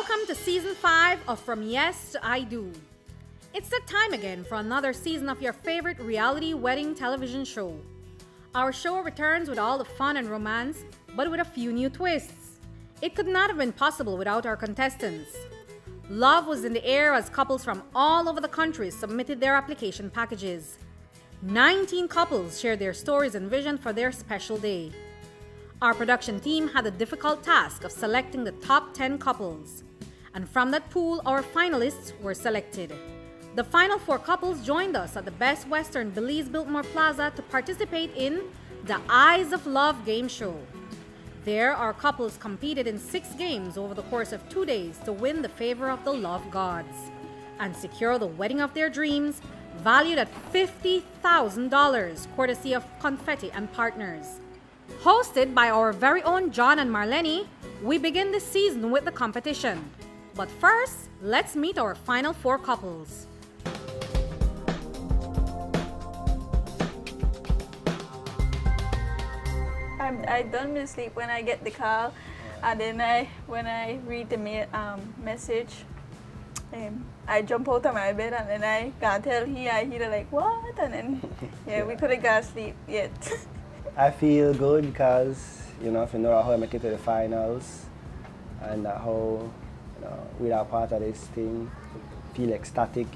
Welcome to Season 5 of From Yes to I Do. It's that time again for another season of your favorite reality wedding television show. Our show returns with all the fun and romance, but with a few new twists. It could not have been possible without our contestants. Love was in the air as couples from all over the country submitted their application packages. 19 couples shared their stories and vision for their special day. Our production team had the difficult task of selecting the top 10 couples. And from that pool, our finalists were selected. The final 4 couples joined us at the Best Western Belize Biltmore Plaza to participate in the Eyes of Love game show. There, our couples competed in 6 games over the course of 2 days to win the favor of the love gods and secure the wedding of their dreams, valued at $50,000, courtesy of Confetti and Partners. Hosted by our very own John and Marlene, we begin this season with the competition. But first, let's meet our final 4 couples. I don't miss sleep when I get the call, and then when I read the message, I jump out of my bed and then I can't tell he like what, and then we couldn't get sleep yet. I feel good because if you know how I make it to the finals and how we are part of this thing, feel ecstatic,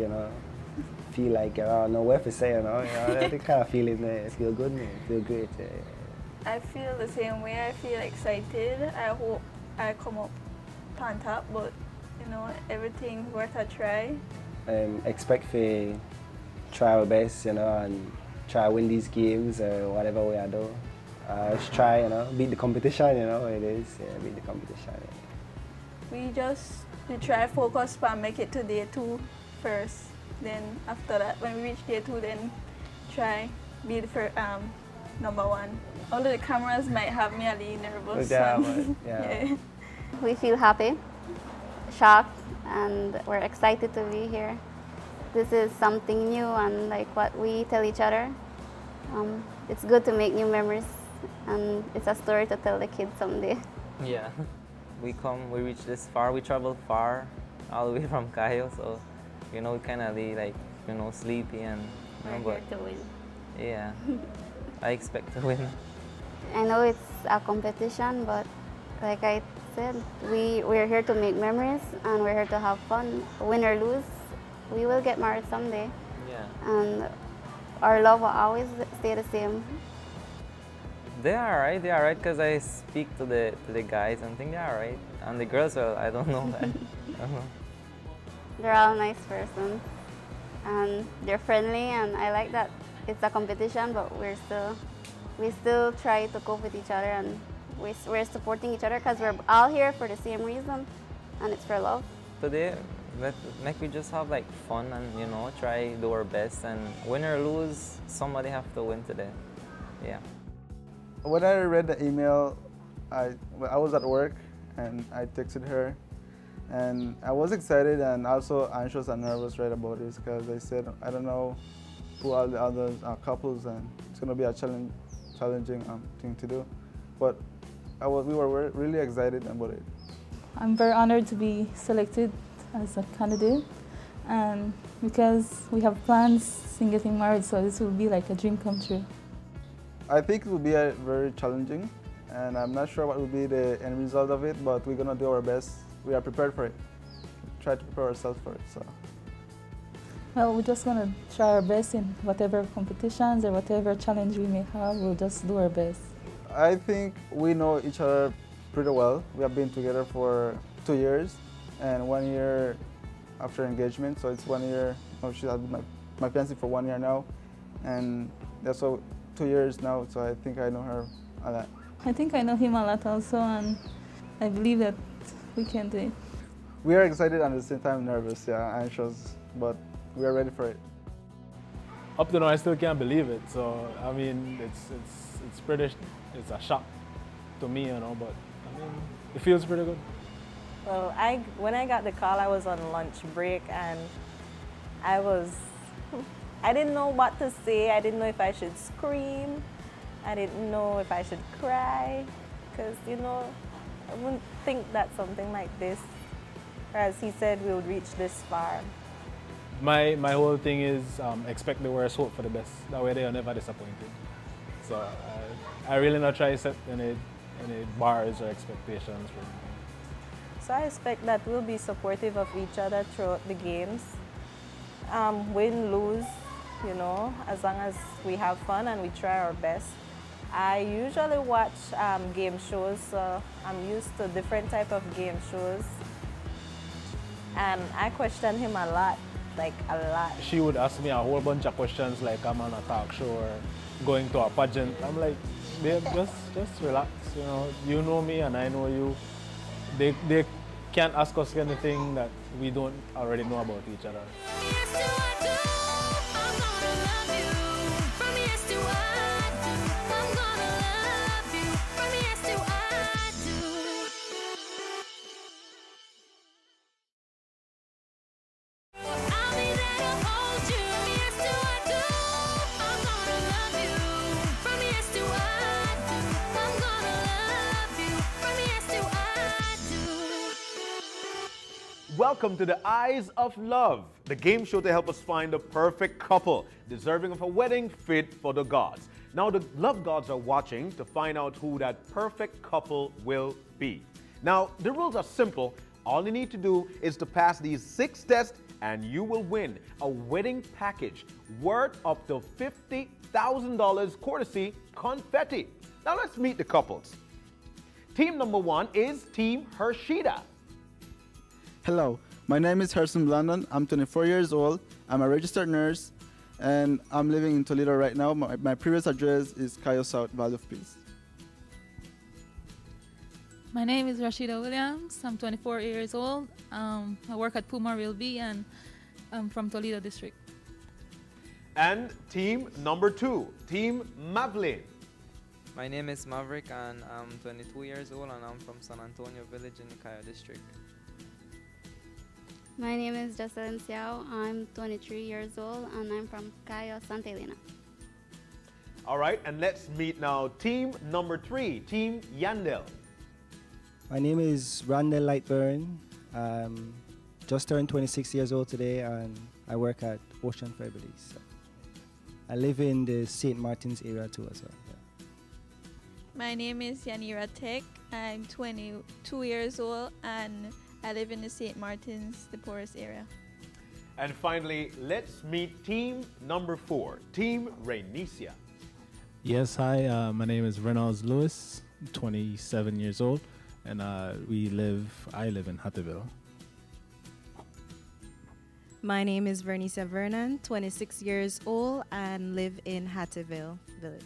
feel like I don't know what to say, that kind of feeling there. Feel good, man. Feel great. I feel the same way. I feel excited. I hope I come up on top, but everything worth a try. Expect to try our best, and try win these games or whatever we are doing. Just try, beat the competition, it is, beat the competition. We just try focus on make it to day 2 first. Then after that, when we reach day 2, then try be the number 1. Although the cameras might have me a little nervous. Yeah. We feel happy, shocked, and we're excited to be here. This is something new, and like what we tell each other, it's good to make new memories, and it's a story to tell the kids someday. Yeah, we reach this far, we travel far, all the way from Cayo, so we kind of like sleepy and We're here to win. Yeah, I expect to win. I know it's a competition, but like I said, we're here to make memories, and we're here to have fun. Win or lose, we will get married someday. Yeah. And our love will always stay the same. They are right, because I speak to the guys and think they are right. And the girls, well, I don't know that. I don't know. They're all nice persons, and they're friendly, and I like that it's a competition, but we still try to cope with each other, and we're supporting each other because we're all here for the same reason, and it's for love. Today, we just have like fun and try do our best, and win or lose, somebody have to win today. Yeah. When I read the email, I was at work and I texted her, and I was excited and also anxious and nervous right about this because I said I don't know who are the other couples, and it's going to be a challenging thing to do, but we were really excited about it. I'm very honored to be selected as a candidate, and because we have plans in getting married, so this will be like a dream come true. I think it will be very challenging, and I'm not sure what will be the end result of it, but we're going to do our best. We are prepared for it. Try to prepare ourselves for it. So. Well, we're just going to try our best in whatever competitions or whatever challenge we may have. We'll just do our best. I think we know each other pretty well. We have been together for 2 years and 1 year after engagement. So it's 1 year. She has been my fiancée for 1 year now, and that's all 2 years now. So I think I know her a lot. I think I know him a lot also, and I believe that we can do it. We are excited and at the same time nervous, anxious, but we are ready for it. Up to now, I still can't believe it. So I mean, it's a shock to me, but I mean, it feels pretty good. Well, when I got the call, I was on lunch break, and I didn't know what to say. I didn't know if I should scream. I didn't know if I should cry, because I wouldn't think that something like this Whereas he said we would reach this far. My whole thing is expect the worst, hope for the best. That way they are never disappointed. So I really not try to set any bars or expectations for anything. So I expect that we'll be supportive of each other throughout the games. Win, lose, you know, as long as we have fun and we try our best. I usually watch game shows, so I'm used to different type of game shows. And I question him a lot, like a lot. She would ask me a whole bunch of questions like I'm on a talk show or going to a pageant. I'm like, babe, just relax, you know. You know me and I know you. They can't ask us anything that we don't already know about each other. Welcome to the Eyes of Love, the game show to help us find the perfect couple, deserving of a wedding fit for the gods. Now the love gods are watching to find out who that perfect couple will be. Now the rules are simple. All you need to do is to pass these 6 tests and you will win a wedding package worth up to $50,000 courtesy confetti. Now let's meet the couples. Team number 1 is Team Hershida. Hello, my name is Harrison Blandon. I'm 24 years old. I'm a registered nurse, and I'm living in Toledo right now. My previous address is Cayo South, Valley of Peace. My name is Rashida Williams. I'm 24 years old. I work at Puma Real B, and I'm from Toledo District. And team number 2, Team Mavlin. My name is Maverick and I'm 22 years old and I'm from San Antonio Village in the Cayo District. My name is Jocelyn Xiao. I'm 23 years old and I'm from Cayo, Santa Elena. All right, and let's meet now team number 3, Team Yandel. My name is Randall Lightburn. Just turned 26 years old today, and I work at Ocean Fair Belize. I live in the St. Martin's area too as well. Yeah. My name is Yanira Tech. I'm 22 years old and I live in the St. Martin's, the poorest area. And finally, let's meet team number 4, Team Rainicia. Yes, hi, my name is Reynolds Lewis, 27 years old, and I live in Hattieville. My name is Vernicia Vernon, 26 years old, and live in Hattieville Village.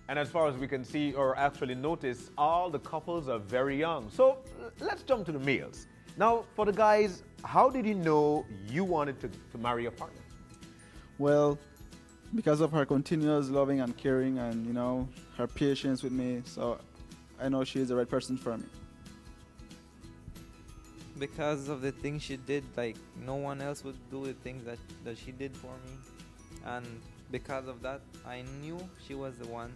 And as far as we can see or actually notice, all the couples are very young. So let's jump to the males. Now, for the guys, how did you know you wanted to marry a partner? Well, because of her continuous loving and caring and, you know, her patience with me, so I know she is the right person for me. Because of the things she did, like no one else would do the things that she did for me. And because of that, I knew she was the one.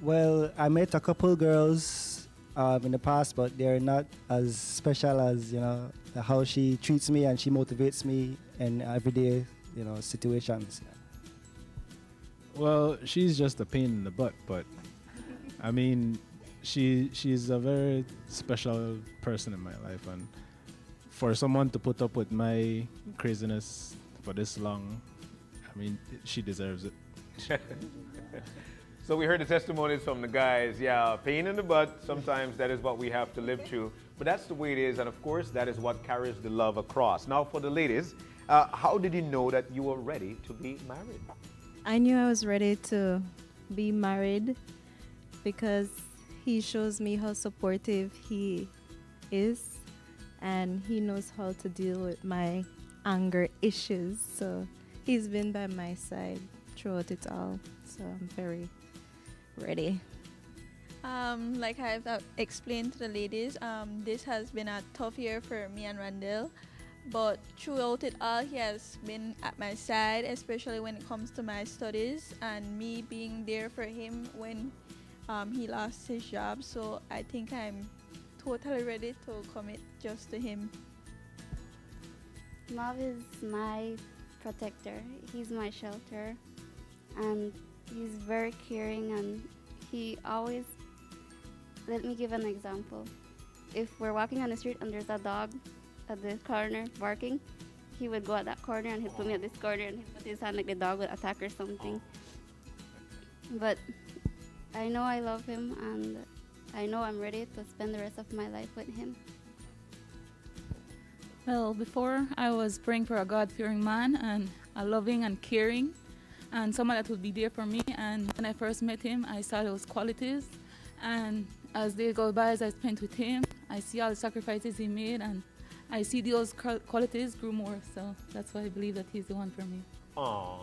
Well, I met a couple girls in the past, but they're not as special as, you know, how she treats me and she motivates me in everyday, you know, situations. Well, she's just a pain in the butt, but I mean, she's a very special person in my life, and for someone to put up with my craziness for this long, I mean, she deserves it. So we heard the testimonies from the guys. Yeah, pain in the butt, sometimes that is what we have to live through. But that's the way it is, and of course, that is what carries the love across. Now for the ladies, how did you know that you were ready to be married? I knew I was ready to be married because he shows me how supportive he is, and he knows how to deal with my anger issues. So he's been by my side throughout it all. So I'm very ready. Like I've explained to the ladies, this has been a tough year for me and Randall, but throughout it all, he has been at my side, especially when it comes to my studies and me being there for him when he lost his job. So I think I'm totally ready to commit just to him. Mav is my protector. He's my shelter. And he's very caring, and he always, let me give an example. If we're walking on the street and there's a dog at the corner barking, he would go at that corner and he'd put me at this corner and he'd put his hand like the dog would attack or something. But I know I love him, and I know I'm ready to spend the rest of my life with him. Well, before I was praying for a God-fearing man and a loving and caring and someone that would be there for me. And when I first met him, I saw those qualities. And as days go by, as I spent with him, I see all the sacrifices he made, and I see those qualities grew more. So that's why I believe that he's the one for me. Aww.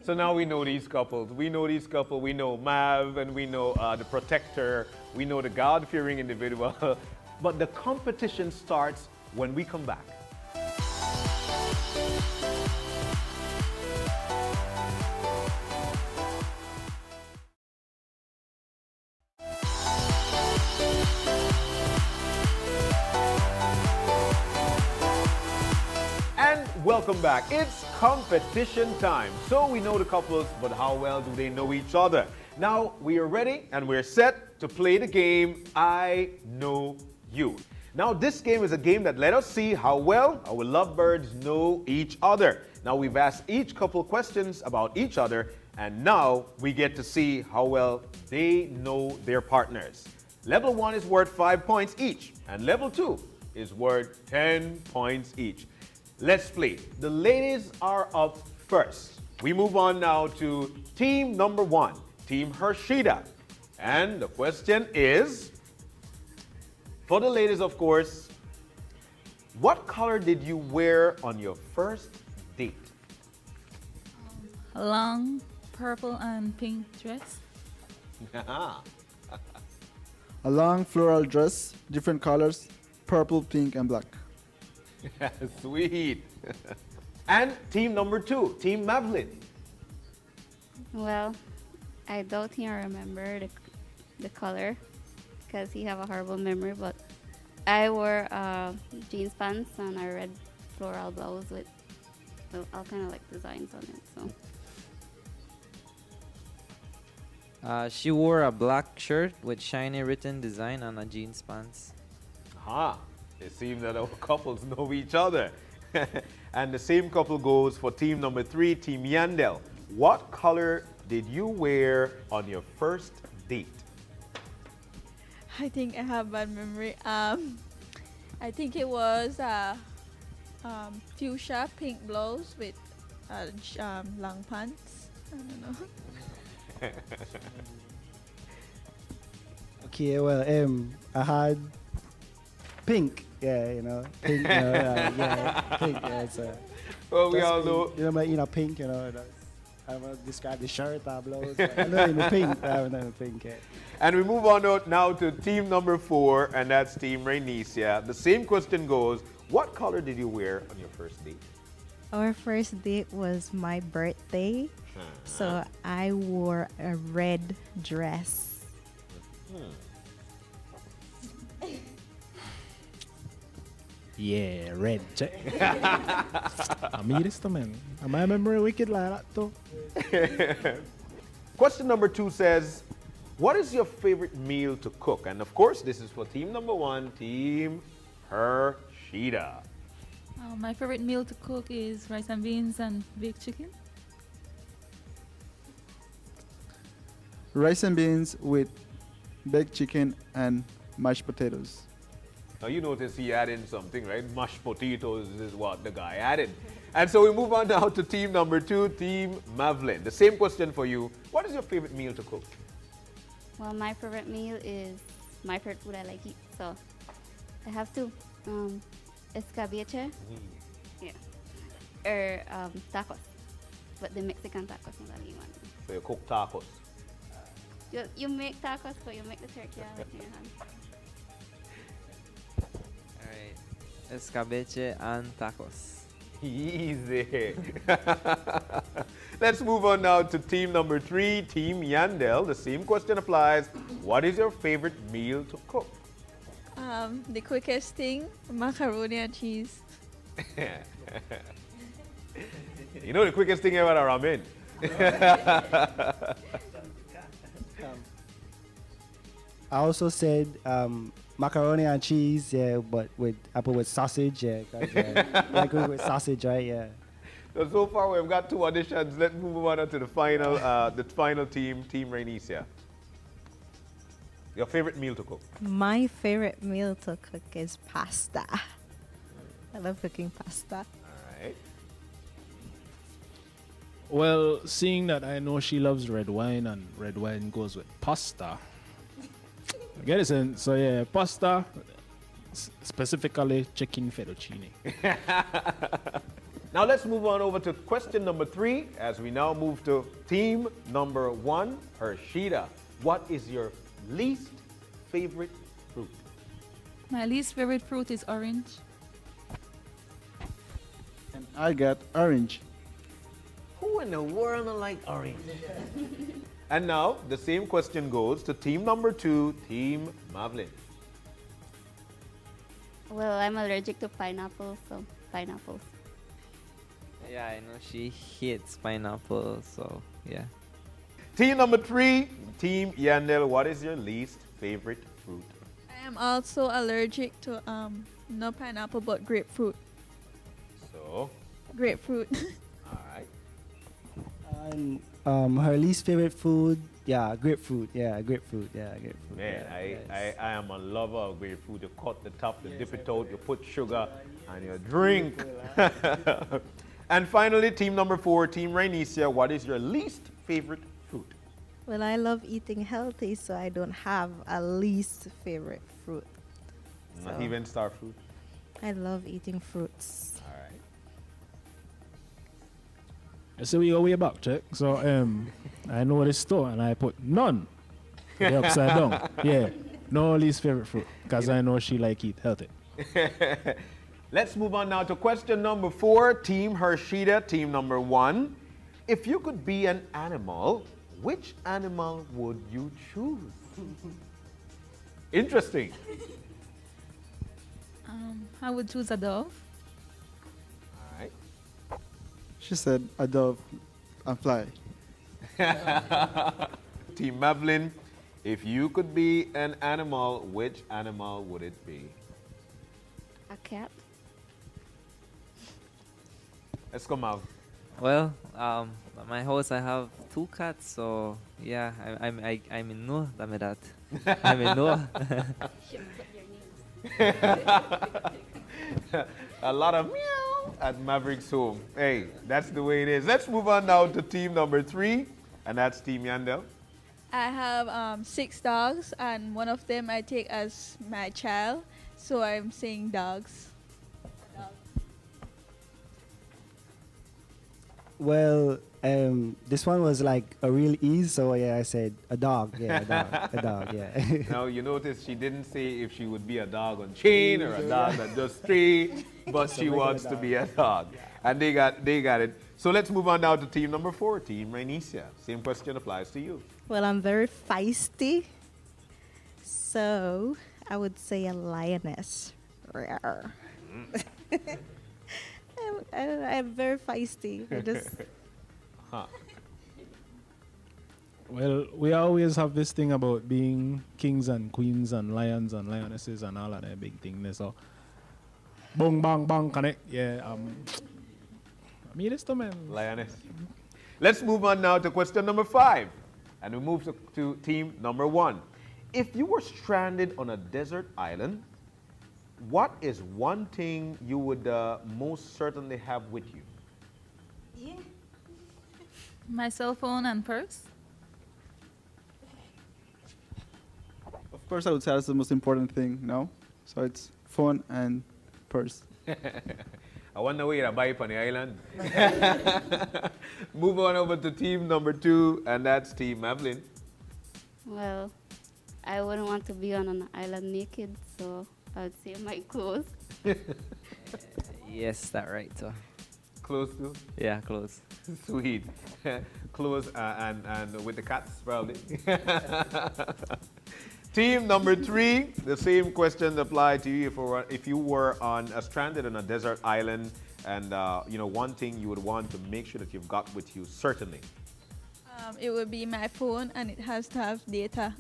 So now we know these couples. We know these couples. We know Mav, and we know the protector. We know the God-fearing individual. But the competition starts when we come back. Welcome back. It's competition time. So we know the couples, but how well do they know each other? Now we are ready and we're set to play the game I Know You. Now this game is a game that let us see how well our lovebirds know each other. Now we've asked each couple questions about each other, and now we get to see how well they know their partners. Level 1 is worth 5 points each, and level 2 is worth 10 points each. Let's play. The ladies are up first. We move on now to team number 1, Team Hershida. And the question is, for the ladies, of course, what color did you wear on your first date? A long purple and pink dress. A long floral dress, different colors, purple, pink, and black. Sweet. And team number 2, Team Mavlin. Well, I doubt he'll remember the color because he have a horrible memory, but I wore jeans pants and a red floral blouse with all kind of like designs on it. So She wore a black shirt with shiny written design and a jeans pants. Aha. It seems that our couples know each other. And the same couple goes for team number 3, Team Yandel. What color did you wear on your first date? I think I have bad memory. I think it was fuchsia pink blouse with long pants. I don't know. Okay, well, I had pink. Yeah, you know, pink. Yeah, pink. Yeah, so well, we all know. Pink. You know, I don't want to describe the shirt or blouse. I know in the pink. I don't know pink. Yeah. And we move on now to team number 4, and that's Team Rainicia. The same question goes: what color did you wear on your first date? Our first date was my birthday, so I wore a red dress. Yeah, red. I mean, it's the man. Am I memory wicked like that too? Question number 2 says, what is your favorite meal to cook? And of course, this is for team number 1, Team Hershida. My favorite meal to cook is rice and beans and baked chicken. Rice and beans with baked chicken and mashed potatoes. Now you notice he added something, right? Mashed potatoes is what the guy added. And so we move on now to team number 2, Team Mavlin. The same question for you. What is your favorite meal to cook? well, my favorite meal is my favorite food I like eat. So I have two. Escabeche. Yeah. Or tacos. But the Mexican tacos is what you want. So you cook tacos. You make tacos, but you make the turkey out of your hand. Alright. Escabeche and tacos. Easy. Let's move on now to team number 3, Team Yandel. The same question applies. What is your favorite meal to cook? The quickest thing, macaroni and cheese. You know the quickest thing ever, ramen. I also said macaroni and cheese, yeah, but I put with sausage, yeah. 'Cause, I agree with sausage, right? Yeah. So far we've got 2 auditions. Let's move on to the final team, Team Rainicia. Your favorite meal to cook? My favorite meal to cook is pasta. I love cooking pasta. All right. Well, seeing that I know she loves red wine and red wine goes with pasta. I get it, and so yeah, pasta, specifically chicken fettuccine. Now let's move on over to question number 3 as we now move to team number 1, Hershida. What is your least favorite fruit? My least favorite fruit is orange. And I got orange. Who in the world don't like orange? And now the same question goes to team number 2, Team Mavlin. Well, I'm allergic to pineapple, so pineapples. Yeah, I know she hates pineapple, so yeah. Team number 3, Team Yandel. What is your least favorite fruit? I am also allergic to no pineapple but grapefruit. So, Grapefruit. all right. And her least favorite food, yeah, grapefruit. Yeah, grapefruit. Yeah, grapefruit. Man, yeah, I am a lover of grapefruit. You cut the top, you dip it out, you put sugar, and you drink. And finally, team number 4, Team Rainicia. What is your least favorite fruit? Well, I love eating healthy, so I don't have a least favorite fruit. Not So- even star fruit. I love eating fruits. All right. So we go way back, check. So I know this store and I put none. The upside down. Yeah. No least favorite fruit. Because I know she like eat healthy. Let's move on now to question number 4, Team Hershida, team number 1. If you could be an animal, which animal would you choose? Interesting. I would choose a dove. All right. She said a dove and fly. Team Mavlin, if you could be an animal, which animal would it be? A cat. Let's go, Mav. Well, at my house I have 2 cats, so yeah, I'm in no, dame that. I'm in no. A lot of meow at Maverick's home. Hey, that's the way it is. Let's move on now to team number 3, and that's Team Yandel. I have 6 dogs, and one of them I take as my child, so I'm saying dogs. Well, this one was like a real ease, so yeah, I said a dog. Yeah, a dog. A dog, yeah. Now, you notice she didn't say if she would be a dog on chain or a dog that does stray, but she wants to be a dog. And they got it. So let's move on now to team number 4, Team Rainicia. Same question applies to you. Well, I'm very feisty, so I would say a lioness. Rawr. I'm very feisty. I just Huh. Well, we always have this thing about being kings and queens and lions and lionesses and all of that big thing there. So, bong, bang, bang, connect. Yeah, I mean, it's the man. Lioness. Let's move on now to question number 5. And we move to team number 1. If you were stranded on a desert island, what is one thing you would most certainly have with you? My cell phone and purse. Of course, I would say that's the most important thing, no? So it's phone and purse. I wonder where you're buy on the island. Move on over to team number 2, and that's Team Mavlin. Well, I wouldn't want to be on an island naked, so I would say my clothes. Yes, that right. So Close to? yeah, close. Sweet. Close and with the cats, probably. Team number 3, the same questions apply to you if you were stranded on a desert island and one thing you would want to make sure that you've got with you certainly. It would be my phone, and it has to have data.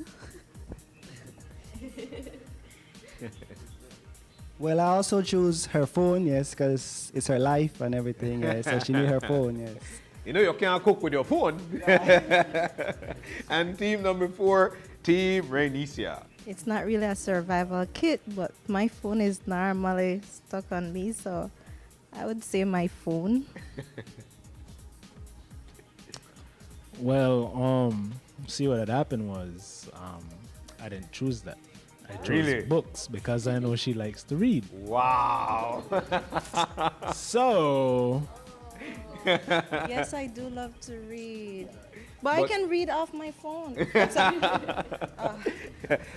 Well, I also choose her phone, yes, because it's her life and everything, yes, so she need her phone, yes. You know you can't cook with your phone. And team number 4, Team Rainicia. It's not really a survival kit, but my phone is normally stuck on me, so I would say my phone. Well, see what had happened was I didn't choose that. I chose Really? books because I know she likes to read. Wow. So Yes, I do love to read. But I But- can read off my phone.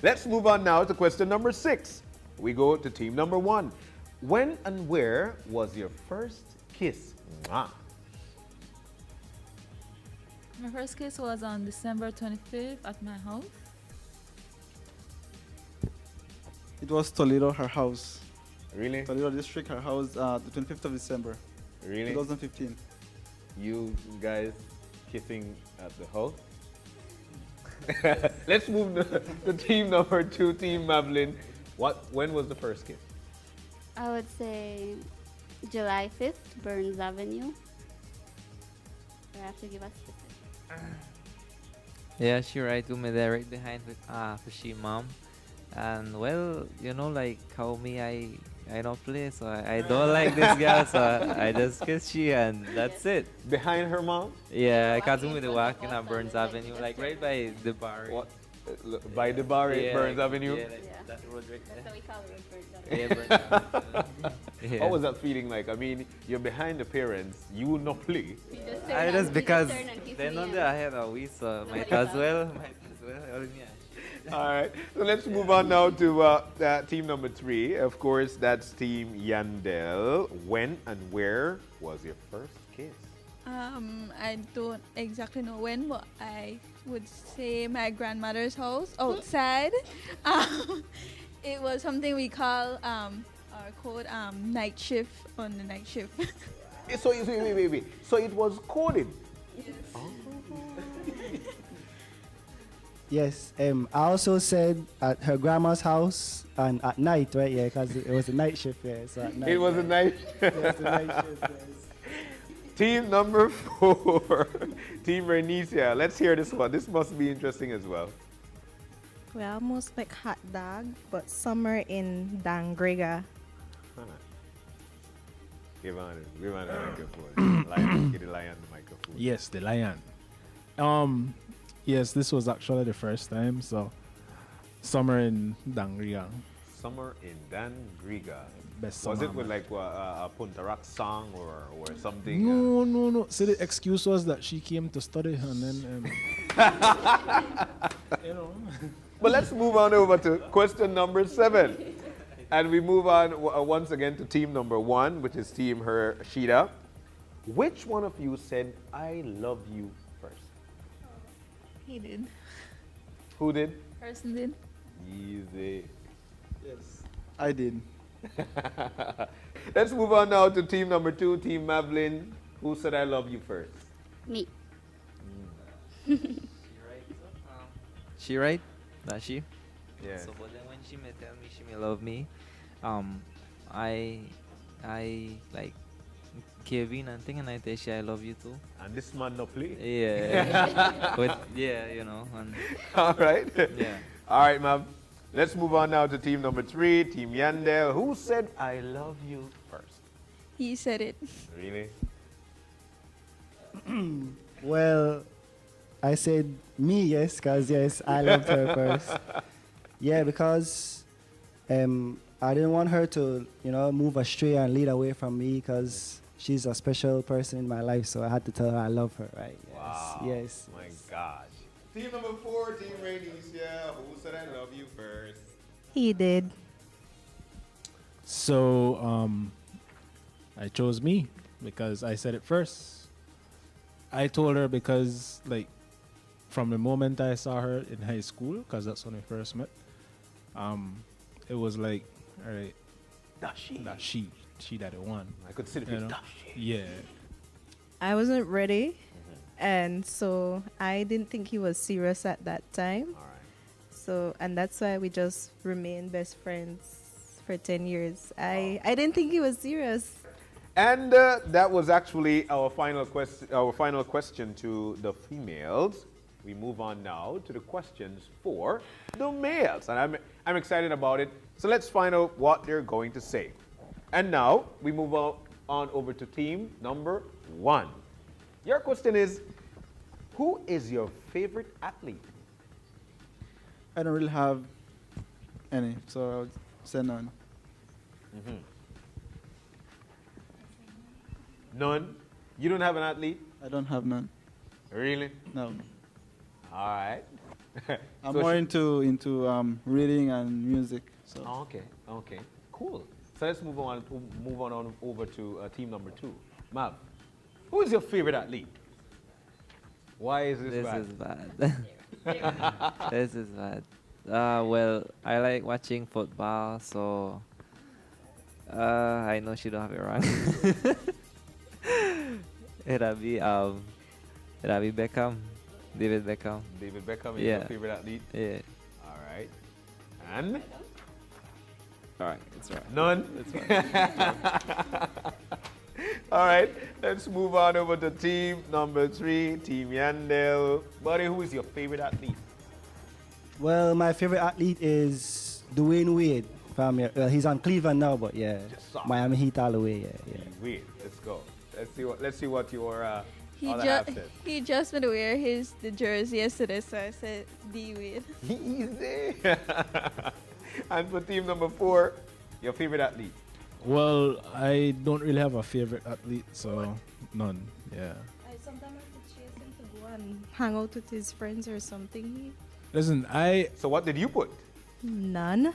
Let's move on now to question number 6. We go to team number 1. When and where was your first kiss? Mwah. My first kiss was on December 25th at my house. It was Toledo, her house. Really? Toledo district, her house, the 25th of December, Really? 2015. You guys kissing at the house? Let's move to team number 2, Team Madeline. When was the first kiss? I would say July 5th, Burns Avenue. Do I have to give us specific? Yeah, she right to me there right behind she mom. And well, like how me I don't play, so I don't like this girl, so I just kiss she and that's it. Behind her mom? Yeah, I catch me the walking on Burns Avenue, like right by the bar. What? By the bar at Burns Avenue? Yeah, like that road right That's there. what we call it, Burns Yeah, Avenue. Burns Avenue. Yeah. What was that feeling like? I mean, you're behind the parents, you would not play. We just turn I and- just we because turn and kiss they me know and- that I had a wee, so might Nobody as saw. well. Yeah. All right, so let's move on now to team number 3. Of course, that's Team Yandel. When and where was your first kiss? I don't exactly know when, but I would say my grandmother's house outside. It was something we call our code night shift on the night shift. So, wait. So it was coded. Yes, I also said at her grandma's house and at night, right? Yeah, because it was a night shift, yeah, so at night. It was a night. Yes, the night shift, yes. Team number 4, Team Bernicia. Let's hear this one. This must be interesting as well. We almost like hot dog, but summer in Dangriga. Give on the microphone. Lion, give the lion the microphone. yes, the lion. Yes, this was actually the first time. So summer in Dangriga. Summer in Dangriga. Best Was summer, it with man. like a Punta Rock song or something? No. So the excuse was that she came to study and then, But let's move on over to question number 7. And we move on once again to team number 1, which is Team Hershida. Which one of you said, I love you first? He did. Who did? Person did. Easy. Yes, I did. Let's move on now to team number 2, Team Madeline. Who said I love you first? Me. She right? Not she? Yeah. So but then when she may tell me she may love me, I like Kevin and thing and I tell she I love you too. And this man no play. Yeah. But yeah, and All right. yeah. All right, ma'am. Let's move on now to team number 3, Team Yandel. Who said I love you first? He said it. Really? Well, I said me, yes, because yes, I loved her first. Yeah, because I didn't want her to, move astray and lead away from me because she's a special person in my life, so I had to tell her I love her, right? Yes, Wow. yes. My gosh. Team number 4, Team Rainicia. Who said I love you first? He did. So I chose me because I said it first. I told her because like from the moment I saw her in high school, because that's when we first met, it was like, all right, That's she. that she that the one. I could see the You face. know? That's she. Yeah. I wasn't ready, and so I didn't think he was serious at that time. All right. So, and that's why we just remained best friends for 10 years. I didn't think he was serious. And that was actually our final question. Our final question to the females. We move on now to the questions for the males, and I'm excited about it. So let's find out what they're going to say. And now we move on over to team number 1. Your question is, who is your favorite athlete? I don't really have any, so I would say none. None. You don't have an athlete? I don't have none. Really? No. All right. I'm So more she- into reading and music. So Oh, okay, cool. So let's move on over to team number 2. Mav, who is your favorite athlete? Why is this This bad? is bad. This is bad. Well, I like watching football, so I know she don't have it wrong. it'll be Beckham, David Beckham. David Beckham is Yeah. your favorite athlete? Yeah. All right. And? All right, it's right. None? It's right. All right, let's move on over to team number 3, Team Yandel. Buddy, who is your favorite athlete? Well, my favorite athlete is Dwayne Wade. Well, he's on Cleveland now, but yeah, Just saw. Miami Heat all the way. Yeah. Wait, let's go. Let's see what your He, other half said. he just went to wear the jersey yesterday, so I said D Wade. Easy. And for team number 4, your favorite athlete? Well, I don't really have a favorite athlete, so none. Yeah. I sometimes have to chase him to go and hang out with his friends or something. Listen, So what did you put? None.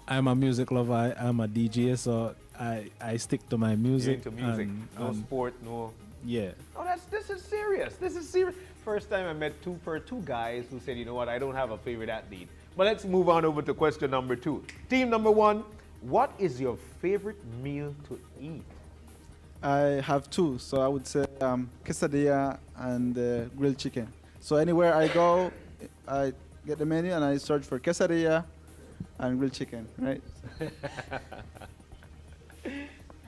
I'm a music lover. I'm a DJ, so I stick to my You're music. into music, no and sport, no. yeah. Oh, this is serious. This is serious. First time I met two guys who said, you know what, I don't have a favorite athlete. But let's move on over to question number 2. Team number 1, what is your favorite meal to eat? I have 2, so I would say quesadilla and grilled chicken. So anywhere I go, I get the menu and I search for quesadilla and grilled chicken, right?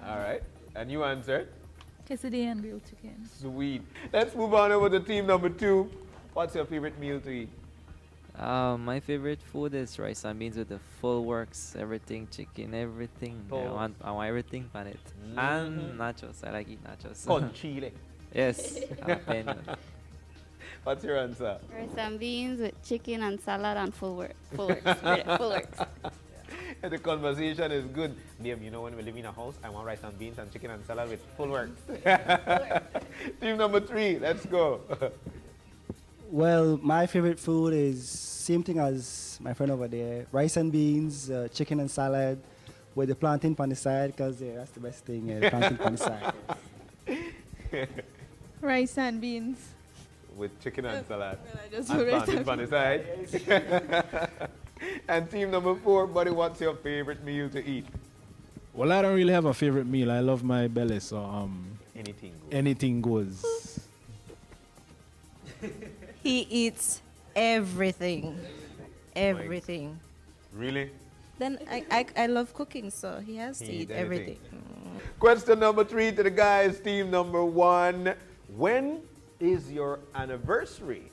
All right. And you answered? Quesadilla and grilled chicken. Sweet. Let's move on over to team number 2. What's your favorite meal to eat? My favorite food is rice and beans with the full works, everything, chicken, everything. I want everything on it. And nachos. I like eat nachos. Con chile. Yes. Jalapeno. What's your answer? Rice and beans with chicken and salad and full works. Full works. And the conversation is good. Liam, you know when we live in a house, I want rice and beans and chicken and salad with full works. Team number 3, let's go. Well, my favorite food is same thing as my friend over there: rice and beans, chicken and salad, with the plantain on the side, because that's the best thing. The plantain on the side. Rice and beans. With chicken and salad. Well, I just And put rice plantain and on the side. And team number 4, buddy, what's your favorite meal to eat? Well, I don't really have a favorite meal. I love my belly, so Anything good. anything goes. He eats everything. Everything. Really? Then I love cooking, so he has to He eat eat everything. Question number 3 to the guys, team number 1. When is your anniversary?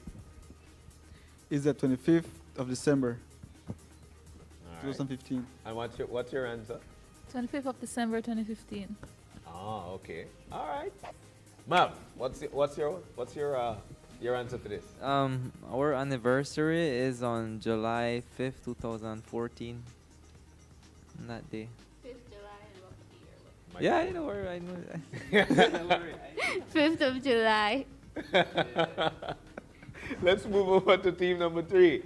It's the 25th of December, All right. 2015. And what's your answer? 25th of December 2015. Ah, okay. All right. Mav, what's your answer to this? Our anniversary is on July 5th, 2014. On that day. 5th July and what year? Yeah, I know. I know. 5th of July. Let's move over to team number 3.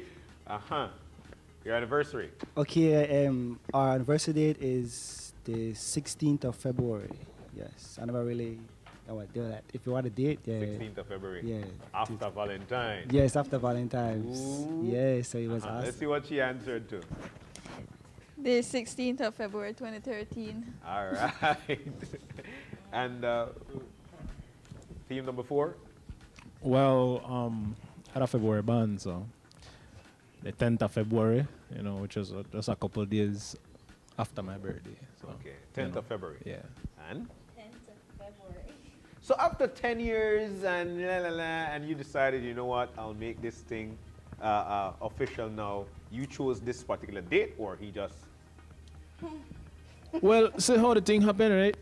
Your anniversary. Okay, our anniversary date is the 16th of February. Yes, I never really I want to do that. If you want to date, yeah. 16th of February. Yeah. After Valentine's. Yes, after Valentine's. Ooh. Yeah, so it was Let's awesome. see what she answered to. The 16th of February 2013. All right. And team number 4? Well, had a February band, so the 10th of February, you know, which was just a couple of days after my birthday. So, Okay, you 10th know, of February. Yeah. And? 10th of February. So after 10 years and and you decided, you know what, I'll make this thing official now. You chose this particular date, or he just... Well, see how the thing happened, right?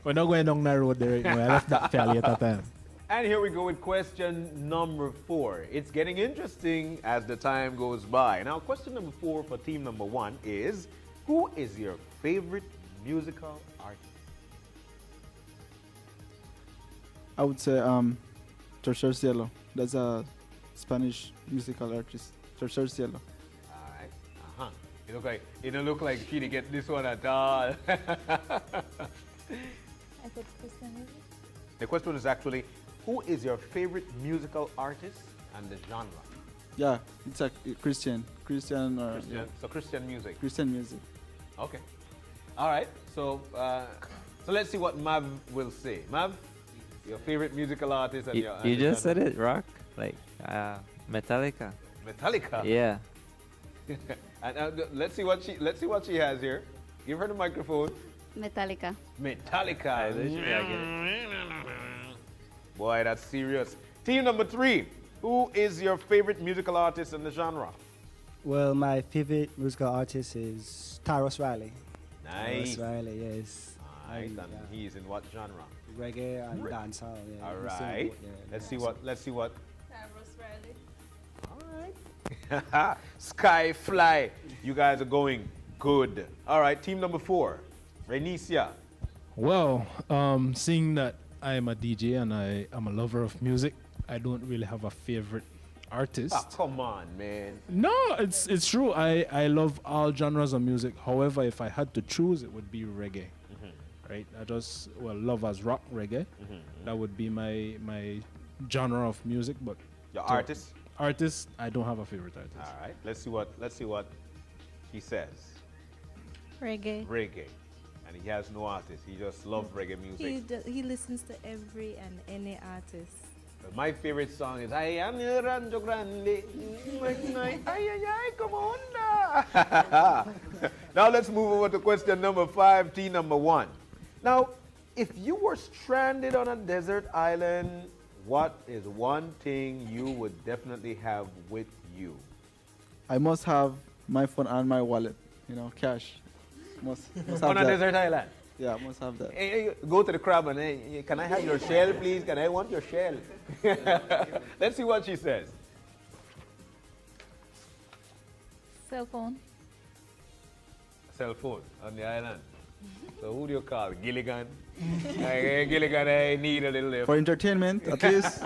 We're not going down that road there right now. I left that fairly at that time. And here we go with question number 4. It's getting interesting as the time goes by. Now, question number 4 for team number 1 is, who is your favorite musical artist? I would say Tercer Cielo. That's a Spanish musical artist. Tercer Cielo. All right. Uh-huh. It don't look like she didn't get this one at all. I said Christian music. The question is actually, who is your favorite musical artist and the genre? Yeah, it's a Christian. Christian or Christian. yeah, So Christian music. Christian music. Okay. All right. So let's see what Mav will say. Mav, your favorite musical artist and your... You just said it, Rock. Like, Metallica. Metallica. Yeah. And let's see what she has here. Give her the microphone. Metallica. Metallica. Literally, I get it. Boy, that's serious. Team number 3. Who is your favorite musical artist in the genre? Well, my favorite musical artist is Taros Riley. Nice. Taros Riley, yes. All right, and he's in what genre? Reggae and dancehall. Yeah. All We sing right. both, yeah. Let's see what. Tyrus Riley. All right. Skyfly. You guys are going good. All right, team number 4. Renicia. Well, seeing that I am a DJ and I am a lover of music, I don't really have a favorite artist. Ah, come on, man. No, it's true. I love all genres of music. However, if I had to choose, it would be reggae. Right? I just love as rock reggae. That would be my genre of music. But Your artist? Artist, I don't have a favorite artist. All right. Let's see what he says. Reggae. Reggae. And he has no artist. He just loves reggae music. He listens to every and any artist. But my favorite song is I am the Rancho Grande. Ay, ay, ay, come on. Now let's move over to question number 5, team number 1. Now, if you were stranded on a desert island, what is one thing you would definitely have with you? I must have my phone and my wallet. You know, cash. Must have On a that. desert island? Yeah, must have that. Hey, go to the crab and hey, can I have your shell, please? Can I want your shell? Let's see what she says. Cell phone. Cell phone on the island. So who do you call? Gilligan? Hey, Gilligan, I need a little lift. For entertainment, at least.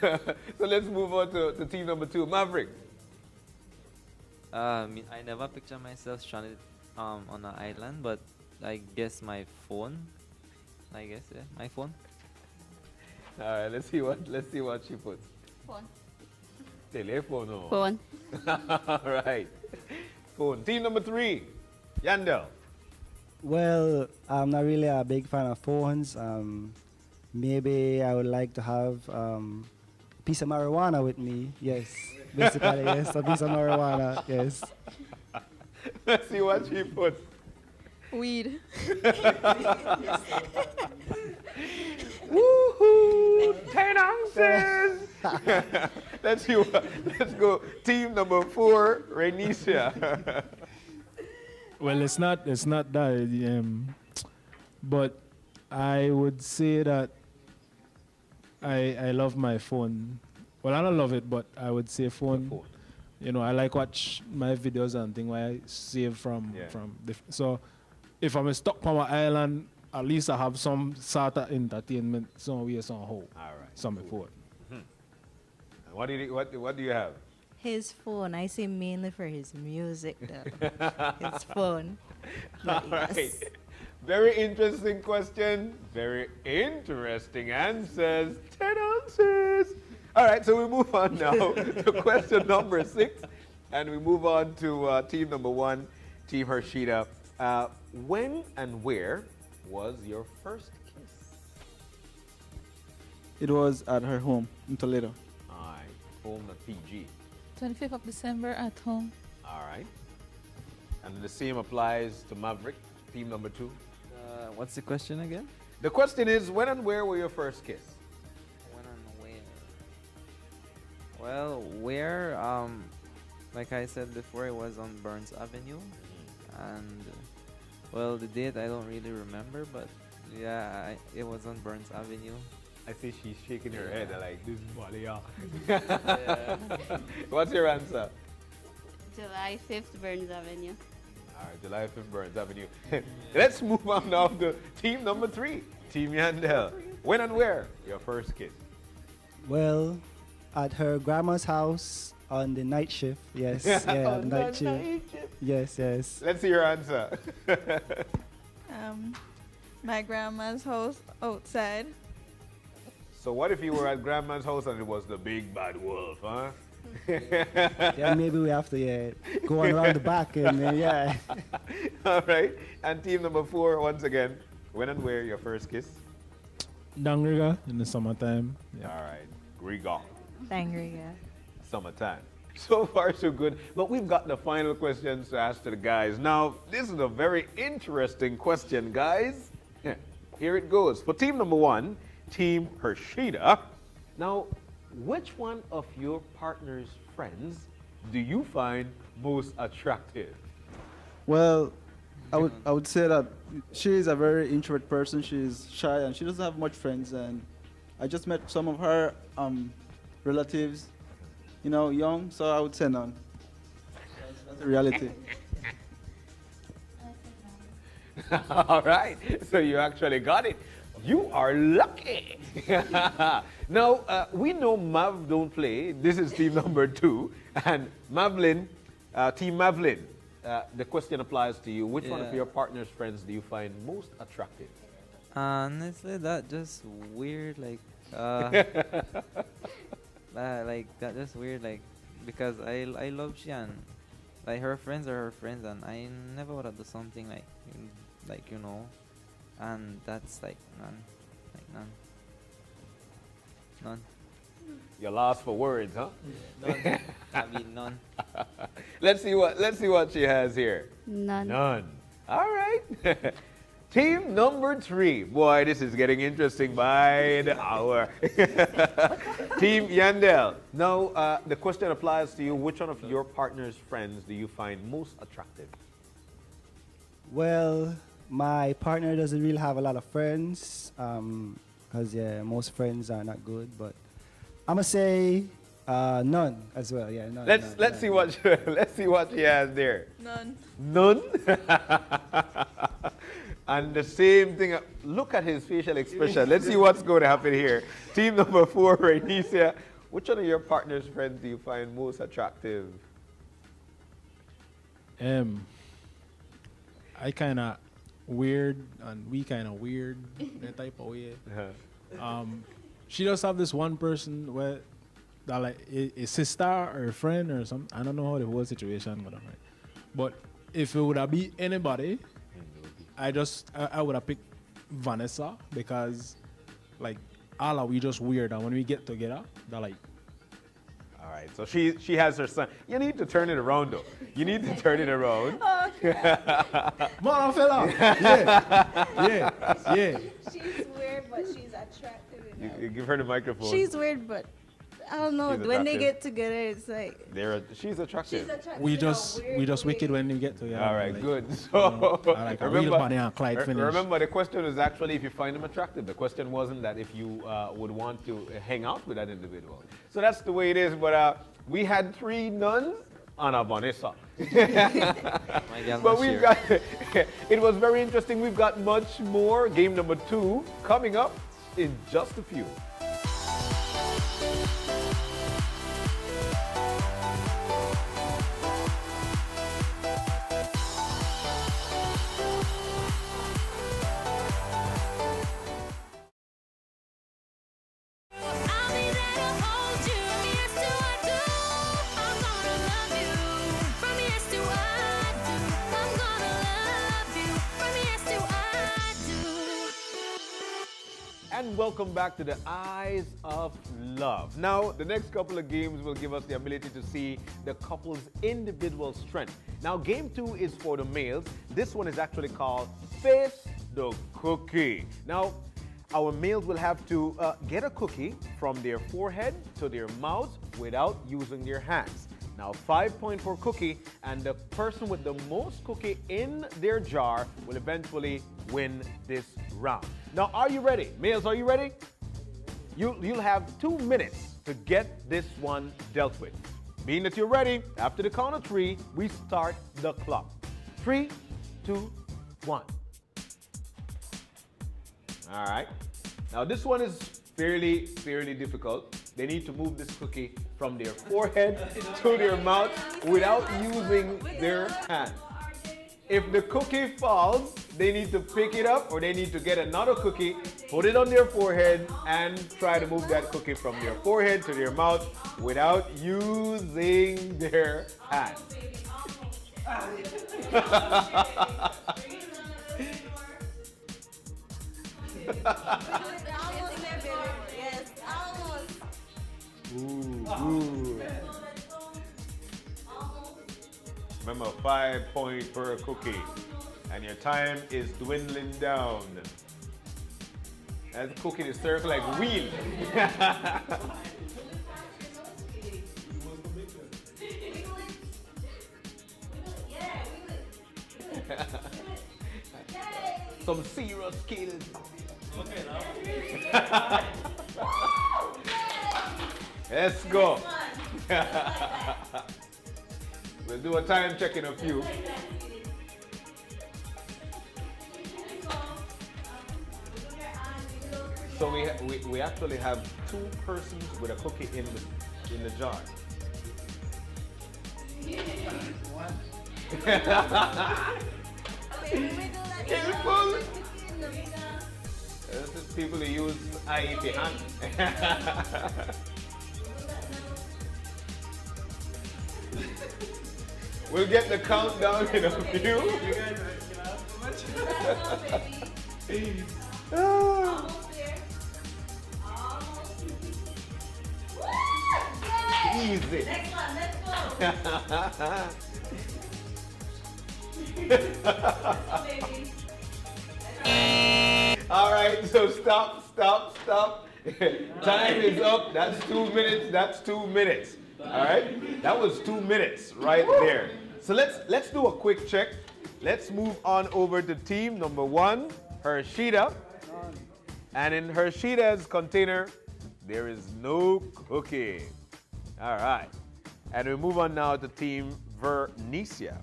So let's move on to team number 2, Maverick. I never picture myself stranded on an island, but I guess my phone. I guess, yeah, my phone. All right, let's see what she puts. Phone. Telephone. Phone. All right. Phone. Team number 3, Yandel. Well, I'm not really a big fan of phones. Maybe I would like to have a piece of marijuana with me. Yes, basically, yes, a piece of marijuana. Yes. Let's see what she puts. Weed. Woohoo! 10 ounces! Let's go. Team number 4, Renicia. Well, it's not that, but I would say that I love my phone. Well, I don't love it, but I would say phone. You know, I like watch my videos and thing where I save from so if I'm stuck on my island, at least I have some sort of entertainment somewhere somehow. All right. Some phone. And what do you have? His phone. I say mainly for his music, though. His phone. But All yes. right. Very interesting question. Very interesting answers. 10 answers. All right, so we move on now to question number 6. And we move on to team number 1, Team Hershita. When and where was your first kiss? It was at her home in Toledo. All right, home at PG. 25th of December at home. All right. And the same applies to Maverick, team number 2. What's the question again? The question is, when and where were your first kiss? When and where? Well, where, like I said before, it was on Burns Avenue. And, well, the date I don't really remember, but yeah, it was on Burns Avenue. I see she's shaking her head like, this is Molly. Yeah. What's your answer? July 5th, Burns Avenue. All right, July 5th, Burns Avenue. Let's move on now to team number 3, Team Yandel. When and where your first kiss? Well, at her grandma's house on the night shift. Yes, yeah, On the night shift. night shift. Yes, yes. Let's see your answer. My grandma's house outside. So what if you were at grandma's house and it was the big bad wolf, huh? Yeah, maybe we have to go on around the back and yeah. All right. And team number 4, once again, when and where your first kiss? Dangriga in the summertime. All right. Griga. Angry, yeah. Summertime. So far, so good. But we've got the final questions to ask to the guys. Now, this is a very interesting question, guys. Here it goes. For team number 1, Team Hershita. Now, which one of your partner's friends do you find most attractive? Well, I would say that she is a very introvert person. She's shy and she doesn't have much friends. And I just met some of her relatives, young. So I would say none. That's the reality. All right. So you actually got it. You are lucky. Now, we know Mav don't play. This is team number 2. And Mavlin, Team Mavlin, the question applies to you. Which one of your partner's friends do you find most attractive? Honestly, that just weird, like that just weird, like, because I love Xian. Like, her friends are her friends, and I never would have done something like and that's like none. You're lost for words, huh? None. I mean, none. Let's see what she has here. None. None. All right. Team number 3. Boy, this is getting interesting by the hour. Team Yandel. Now, the question applies to you. Which one of your partner's friends do you find most attractive? Well, my partner doesn't really have a lot of friends, because most friends are not good. But I'm gonna say none as well. Yeah, none. Let's see what she has there. None. None. And the same thing. Look at his facial expression. Let's see what's going to happen here. Team number 4, Rainicia. Which one of your partner's friends do you find most attractive? I kind of weird and we kind of weird that type of way. She does have this one person where that like a sister or a friend or something. I don't know how the whole situation would have been. But if it would have been anybody, I would have picked Vanessa, because like all of we just weird, and when we get together, they're like. All right, so she has her son. You need to turn it around, though. You need to turn it around. Mom, fella. Yeah. She's weird, but she's attractive enough. You give her the microphone. She's weird, but I don't know. She's When they attractive. get together, it's like She's attractive. We just wicked when we get together. All right, like, good. So I like a real Bonnie and Clyde finish. remember, the question was actually if you find them attractive. The question wasn't that if you would want to hang out with that individual. So that's the way it is. But we had 3 nuns on a Vanessa. But we've got, it was very interesting. We've got much more. Game number 2 coming up in just a few. hold you. From yes to I do, I'm gonna love you. From yes to I do, I'm gonna love you. From yes to I do. And welcome back to the Eyes of Love. Now, the next couple of games will give us the ability to see the couple's individual strength. Now, game 2 is for the males. This one is actually called Face the Cookie. Now, our males will have to get a cookie from their forehead to their mouth without using their hands. Now, 5 points for cookie, and the person with the most cookie in their jar will eventually win this round. Now, are you ready? Males, are you ready? You'll have 2 minutes to get this one dealt with. Being that you're ready, after the count of 3, we start the clock. 3, 2, 1. All right. Now, this one is fairly difficult. They need to move this cookie from their forehead to their mouth without using their hand. If the cookie falls, they need to pick it up or they need to get another cookie, put it on their forehead, and try to move that cookie from their forehead to their mouth without using their hand. Ooh. Remember, 5 points per cookie. And your time is dwindling down. That's cooking the circle like wheel. Some serious skills. Okay, now. Let's go. We'll do a time check in a few. So we actually have 2 persons with a cookie in the jar. Careful. This is people who use IEP hand. We'll get the countdown in a few. You guys are too much. Almost there. Easy. Next one, let's go. All right, so stop. Time is up. That's 2 minutes. All right, that was 2 minutes right there. So let's do a quick check. Let's move on over to team number 1, Hershita. And in Hershita's container, there is no cookie. All right, and we move on now to team Vernicia.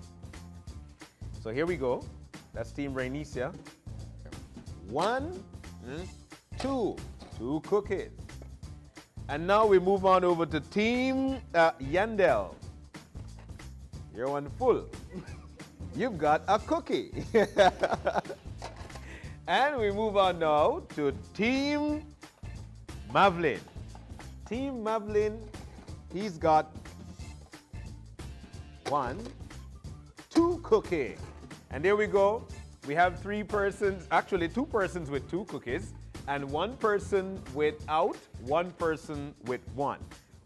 So here we go. That's team Vernicia. 1, 2 cookies. And now we move on over to team Yandel. You're one full. You've got a cookie. And we move on now to team Mavlin. Team Mavlin, he's got 1, 2 cookies. And there we go. We have 3 persons, actually 2 persons with 2 cookies, and 1 person without, 1 person with 1.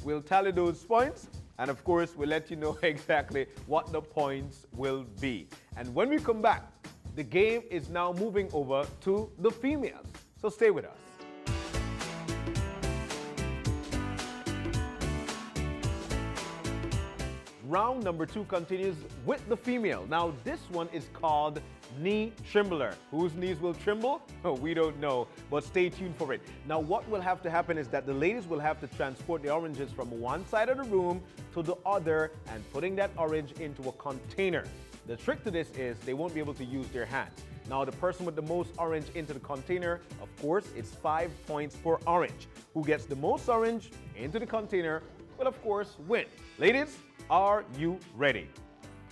We'll tally those points, and of course, we'll let you know exactly what the points will be. And when we come back, the game is now moving over to the females. So stay with us. Round number 2 continues with the female. Now, this one is called Knee Trembler. Whose knees will tremble? We don't know, but stay tuned for it. Now, what will have to happen is that the ladies will have to transport the oranges from one side of the room to the other and putting that orange into a container. The trick to this is they won't be able to use their hands. Now, the person with the most orange into the container, of course, it's 5 points per orange. Who gets the most orange into the container will, of course, win. Ladies, are you ready?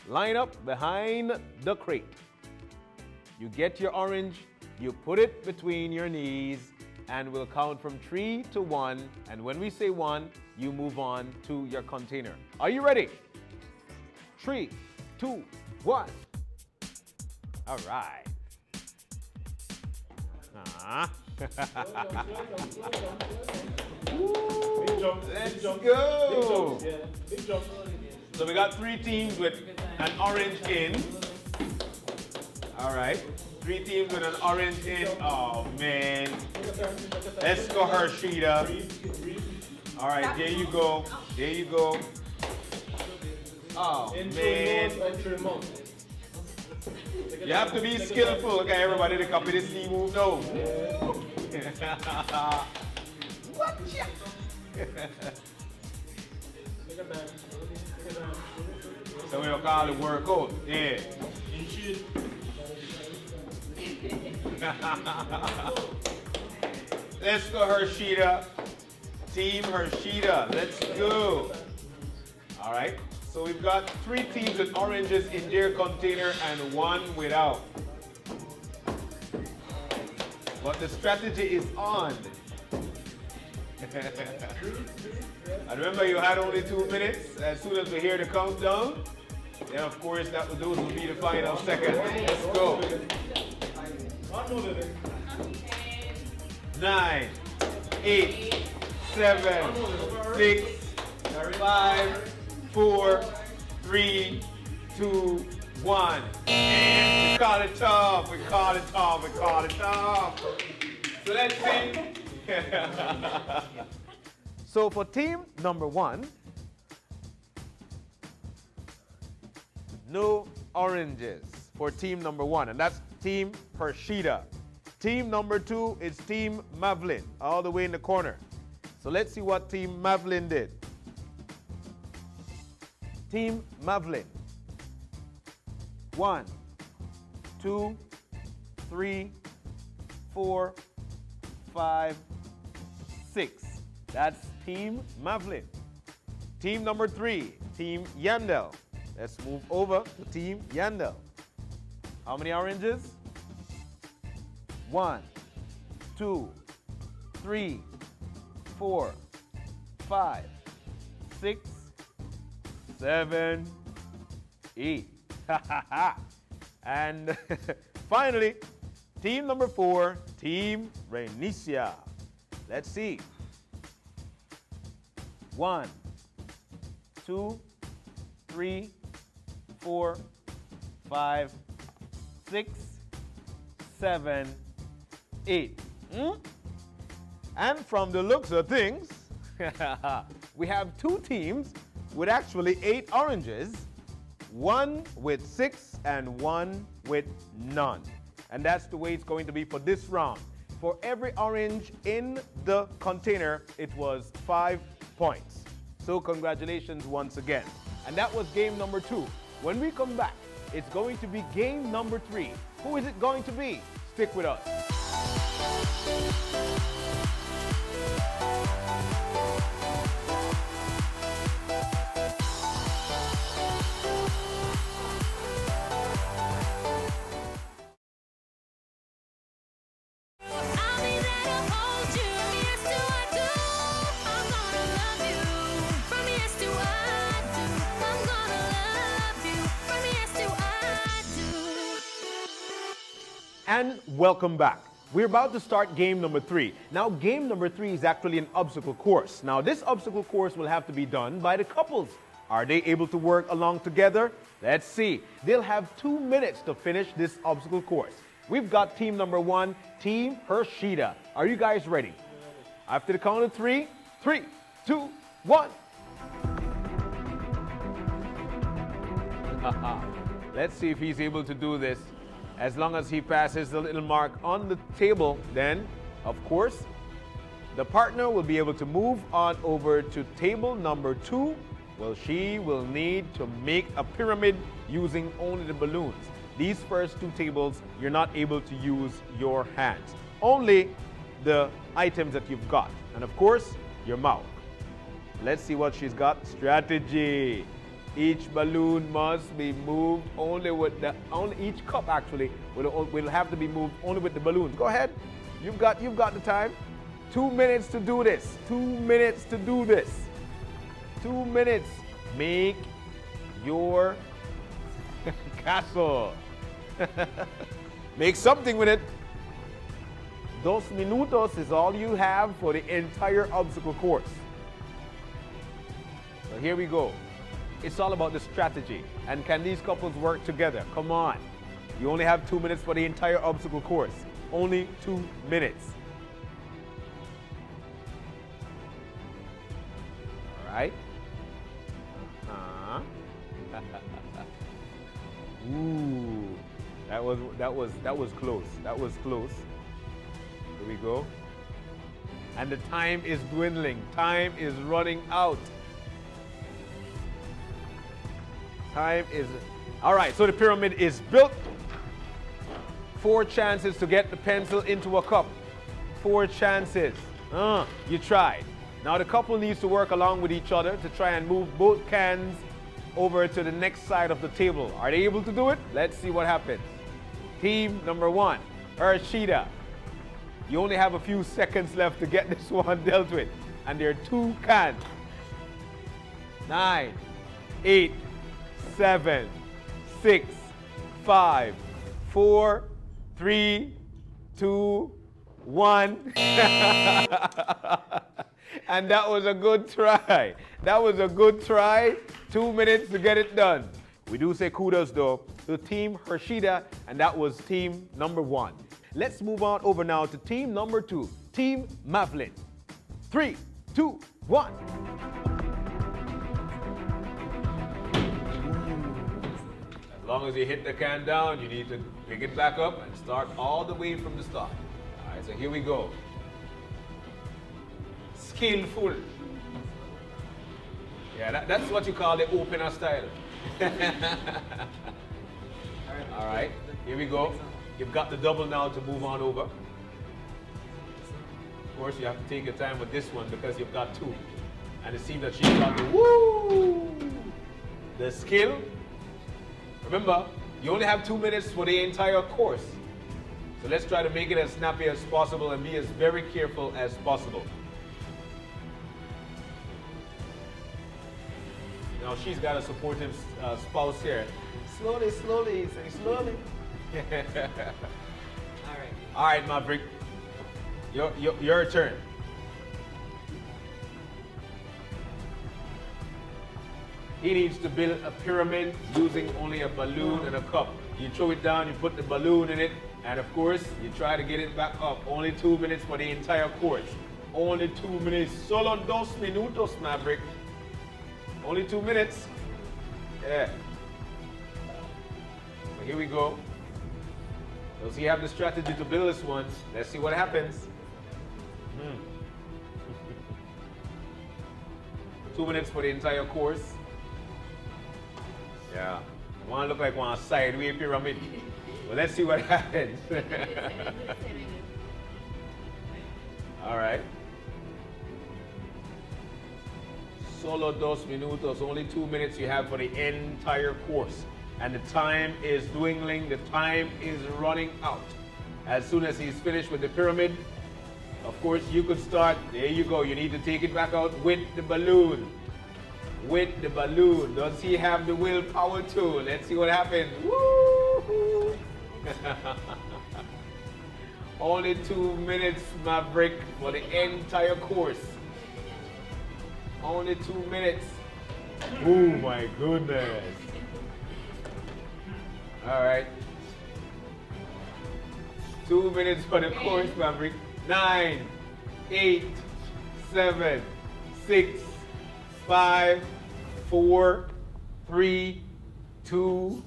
Line up behind the crate. You get your orange, you put it between your knees, and we'll count from 3 to 1. And when we say 1, you move on to your container. Are you ready? 3, 2, 1. All right. Let's go. So we got 3 teams with an orange in. All right. 3 teams with an orange in. Oh, man. Let's go, Hershita. All right, there you go. There you go. Oh, man. You have to be skillful. Okay, everybody, to copy this C move now. What? So we'll call it workout. Yeah. Let's go, Hershita. Team Hershita. Let's go. All right. So we've got 3 teams with oranges in their container and 1 without. But the strategy is on. And remember, you had only 2 minutes. As soon as we hear the countdown, then of course those will be the final seconds. Let's go. 9, 8, 7, 6, 5, 4, 3, 2, 1. And we call it tough. We call it tough. We call it tough. So let's see. So for team number 1, no oranges for team number 1, and that's team Hershita. Team number 2 is team Mavlin, all the way in the corner. So let's see what team Mavlin did. Team Mavlin. 1, 2, 3, 4, 5, 6. That's Team Mavlin. Team number 3, Team Yandel. Let's move over to Team Yandel. How many oranges? 1, 2, 3, 4, 5, 6, 7, 8. And finally, team number 4, Team Renicia. Let's see. 1, 2, 3, 4, 5, 6, 7, 8. And from the looks of things, we have 2 teams with actually 8 oranges, 1 with 6 and 1 with none. And that's the way it's going to be for this round. For every orange in the container, it was 5 points. So congratulations once again. And that was game number 2. When we come back, it's going to be game number 3. Who is it going to be? Stick with us. I'll be there to hold you. Yes, do I do. I'm gonna love you. From yes to I do. I'm gonna love you. From yes to I do. And welcome back. We're about to start game number 3. Now, game number 3 is actually an obstacle course. Now, this obstacle course will have to be done by the couples. Are they able to work along together? Let's see. They'll have 2 minutes to finish this obstacle course. We've got team number 1, Team Hershita. Are you guys ready? After the count of 3, 3, 2, 1. Let's see if he's able to do this. As long as he passes the little mark on the table, then, of course, the partner will be able to move on over to table number 2. Well, she will need to make a pyramid using only the balloons. These first 2 tables, you're not able to use your hands. Only the items that you've got. And of course, your mouth. Let's see what she's got. Strategy. Each balloon must be moved each cup actually will have to be moved only with the balloons. Go ahead. You've got the time. 2 minutes to do this. 2 minutes to do this. 2 minutes. Make your castle. Make something with it. 2 minutos is all you have for the entire obstacle course. So here we go. It's all about the strategy. And can these couples work together? Come on. You only have 2 minutes for the entire obstacle course. Only 2 minutes. All right. Ooh, that was close. That was close. Here we go. And the time is dwindling. Time is running out. Time is... All right, so the pyramid is built. 4 chances to get the pencil into a cup. 4 chances. You tried. Now the couple needs to work along with each other to try and move both cans over to the next side of the table. Are they able to do it? Let's see what happens. Team number 1, Harshita. You only have a few seconds left to get this one dealt with. And there are 2 cans. 9, 8, 7, 6, 5, 4, 3, 2, 1. And that was a good try. That was a good try. 2 minutes to get it done. We do say kudos though to Team Harshita, and that was team number 1. Let's move on over now to team number 2, Team Mavlin. 3, 2, 1. As long as you hit the can down, you need to pick it back up and start all the way from the start. All right, so here we go. Skillful. Yeah, that's what you call the opener style. All right, here we go. You've got the double now to move on over. Of course, you have to take your time with this one because you've got 2. And it seems that she's got the skill. Remember, you only have 2 minutes for the entire course. So let's try to make it as snappy as possible and be as very careful as possible. Now she's got a supportive spouse here. Slowly, slowly, say slowly. All right, Maverick. Your turn. He needs to build a pyramid using only a balloon and a cup. You throw it down, you put the balloon in it, and of course, you try to get it back up. Only 2 minutes for the entire course. Only 2 minutes. Solo 2 minutos, Maverick. Only 2 minutes. Yeah. So here we go. Does he have the strategy to build this one? Let's see what happens. 2 minutes for the entire course. Yeah. Want to look like one sideway pyramid. Well, let's see what happens. All right. Solo 2 minutos. Only 2 minutes you have for the entire course. And the time is dwindling. The time is running out. As soon as he's finished with the pyramid, of course, you could start. There you go. You need to take it back out with the balloon. With the balloon. Does he have the willpower too? Let's see what happens. Woo! Only 2 minutes, Maverick, for the entire course. Only 2 minutes. Oh my goodness. All right. 2 minutes for the course, Maverick. 9, 8, 7, 6, 5, 4, 3, 2,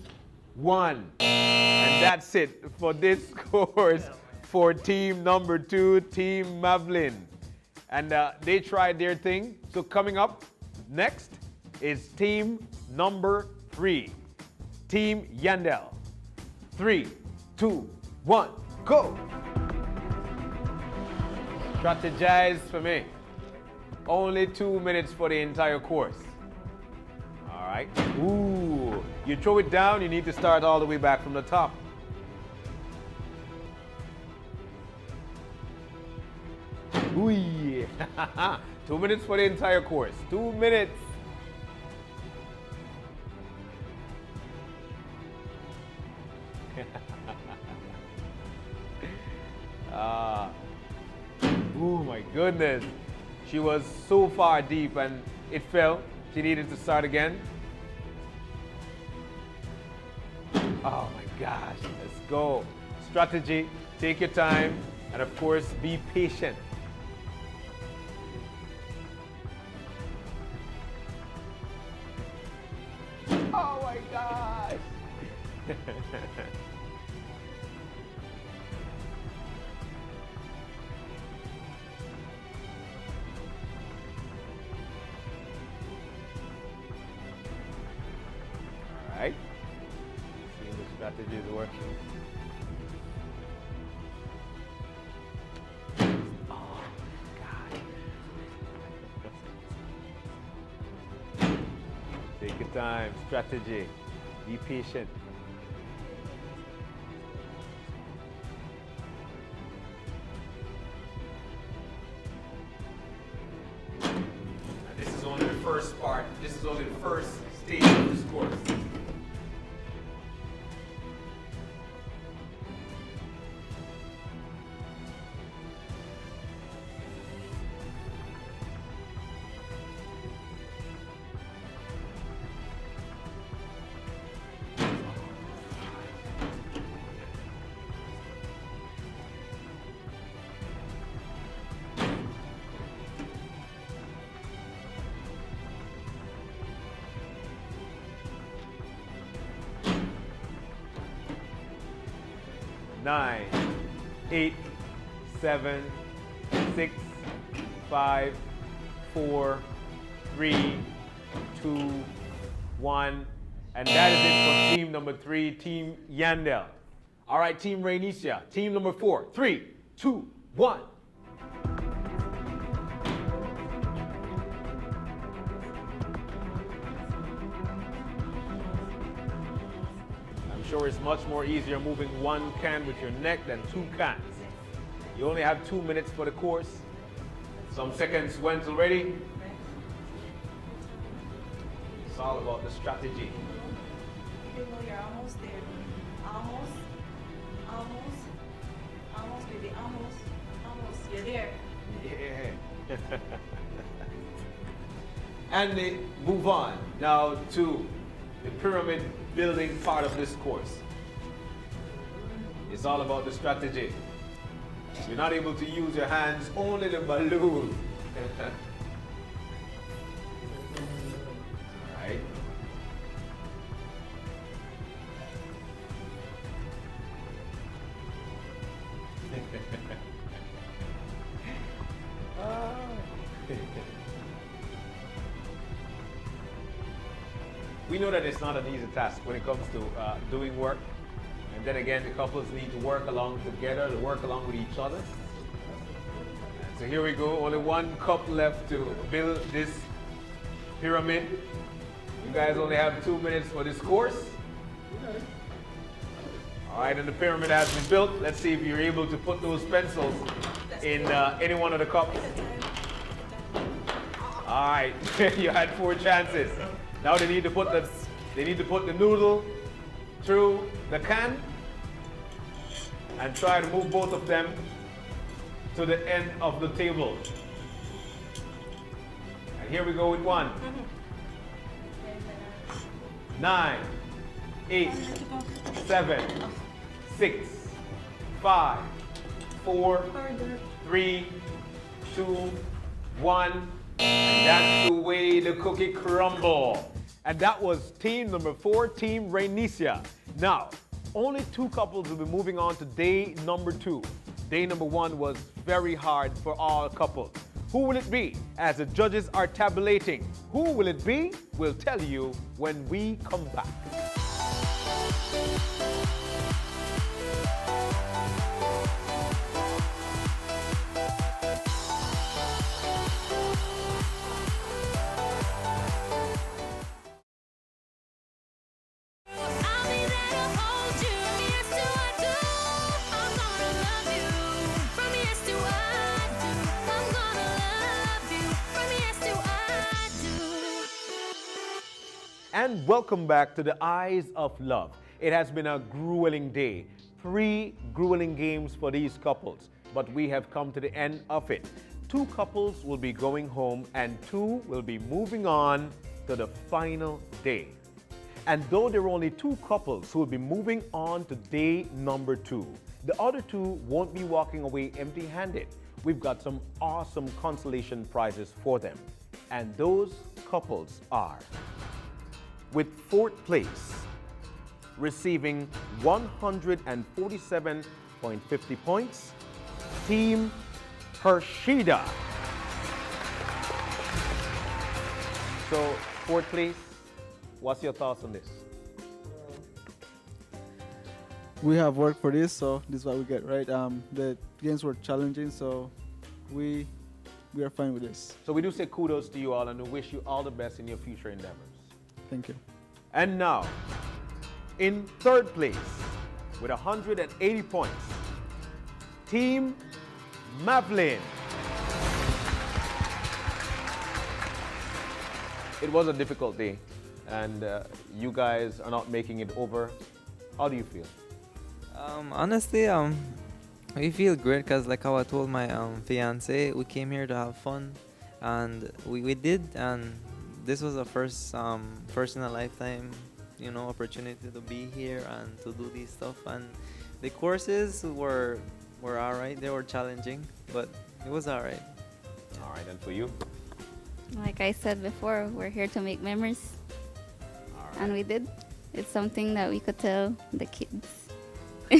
1. And that's it for this course for team number 2, Team Mavlin. And they tried their thing. So coming up next is team number 3, Team Yandel. 3, 2, 1, go! Strategize for me. Only 2 minutes for the entire course. All right. Ooh. You throw it down, you need to start all the way back from the top. Ooh, yeah. 2 minutes for the entire course. 2 minutes. Ah. Oh my goodness. She was so far deep and it fell. She needed to start again. Oh my gosh. Let's go. Strategy. Take your time. And of course, be patient. Oh my gosh. All right. See if the strategy is working. Oh God. Take your time. Strategy. Be patient. And this is only the first part. This is only the first stage of this course. Nine, 8, 7, 6, 5, 4, 3, 2, 1. And that is it for team number 3, Team Yandel. All right, Team Rainicia, team number 4. 3, 2, 1. I'm sure it's much more easier moving one can with your neck than 2 cans. You only have 2 minutes for the course. Some seconds went already. It's all about the strategy. You're almost there. Almost, baby, almost. You're there. Yeah. And they move on now to the pyramid building part of this course. It's all about the strategy. You're not able to use your hands, only the balloon. Right? We know that it's not an easy task when it comes to doing work. And then again, the couples need to work along together, to work along with each other. And so here we go, only one cup left to build this pyramid. You guys only have 2 minutes for this course. All right, and the pyramid has been built. Let's see if you're able to put those pencils in any one of the cups. All right, you had 4 chances. Now they need to put the noodle through the can and try to move both of them to the end of the table. And here we go with 1. 9, 8, 7, 6, 5, 4, 3, 2, 1. And that's the way the cookie crumble. And that was team number 4, Team Rainicia. Now, only 2 couples will be moving on to day number 2. Day number 1 was very hard for all couples. Who will it be? As the judges are tabulating, who will it be? We'll tell you when we come back. I'll be there to hold you. Yes, do I do. I'm gonna love you. From yes to I do. I'm And welcome back to the Eyes of Love. It has been a grueling day. 3 grueling games for these couples, but we have come to the end of it. 2 couples will be going home and 2 will be moving on to the final day. And though there are only 2 couples who will be moving on to day number 2, the other 2 won't be walking away empty-handed. We've got some awesome consolation prizes for them. And those couples are, with 4th place, receiving 147.50 points, Team Hershida. So, 4th place, what's your thoughts on this? We have worked for this, so this is what we get, right? The games were challenging, so we are fine with this. So we do say kudos to you all and we wish you all the best in your future endeavors. Thank you. And now, in 3rd place, with 180 points, Team Madeline. It was a difficult day, and you guys are not making it over. How do you feel? Honestly, we feel great because, like how I told my fiance, we came here to have fun, and we did, and this was a first in a lifetime, opportunity to be here and to do this stuff. And the courses were all right. They were challenging, but it was all right. All right, and for you? Like I said before, we're here to make memories. And we did. It's something that we could tell the kids. So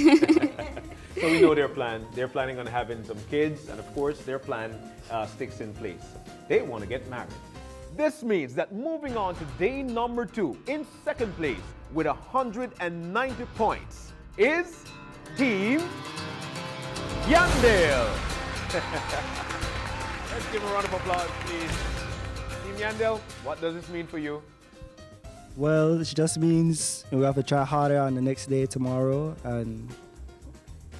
we know their plan. They're planning on having some kids, and of course, their plan sticks in place. They want to get married. This means that moving on to day number 2, in 2nd place with 190 points, is Team Yandel. Let's give a round of applause, please. Team Yandel, what does this mean for you? Well, it just means we have to try harder on the next day tomorrow and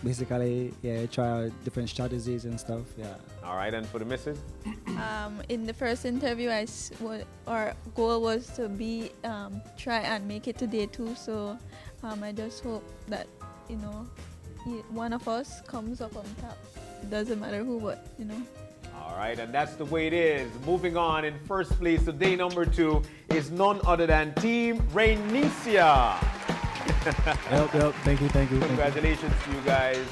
basically, try out different strategies and stuff, All right, and for the missus? In the first interview, our goal was to try and make it to day 2. So I just hope that one of us comes up on top. It doesn't matter who, but All right, and that's the way it is. Moving on, in 1st place to day number 2 is none other than Team Rainicia. Yep. Thank you. Congratulations to you guys.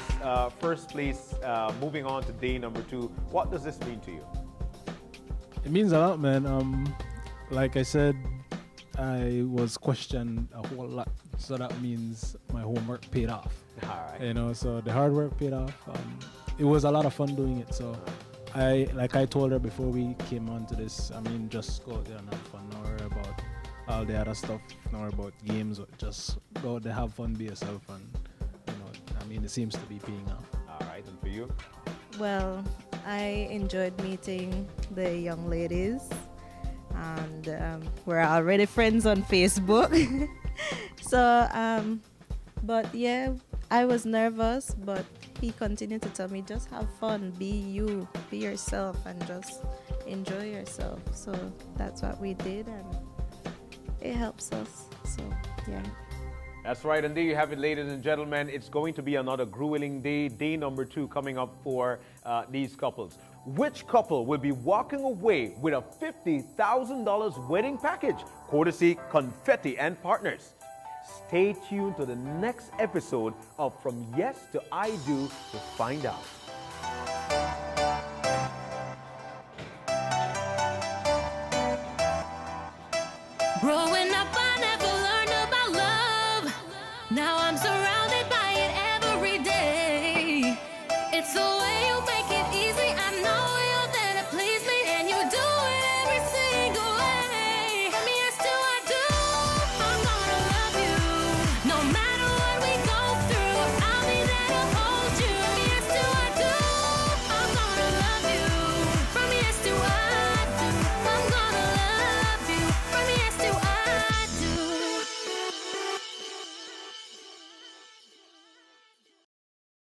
1st place, moving on to day number 2. What does this mean to you? It means a lot, man. Like I said, I was questioned a whole lot, so that means my homework paid off. All right. So the hard work paid off. It was a lot of fun doing it. So I told her before we came on to this, just go out there and have fun. Don't worry about all the other stuff. Don't worry about games. Just go out there, have fun, be yourself, and it seems to be paying off. All right, and for you? Well, I enjoyed meeting the young ladies, and we're already friends on Facebook. So, but yeah, I was nervous, but he continued to tell me, just have fun, be you, be yourself, and just enjoy yourself. So that's what we did, and it helps us. So, yeah. That's right, and there you have it, ladies and gentlemen. It's going to be another grueling day, day number 2 coming up for these couples. Which couple will be walking away with a $50,000 wedding package, courtesy Confetti and Partners? Stay tuned to the next episode of From Yes to I Do to find out. Growing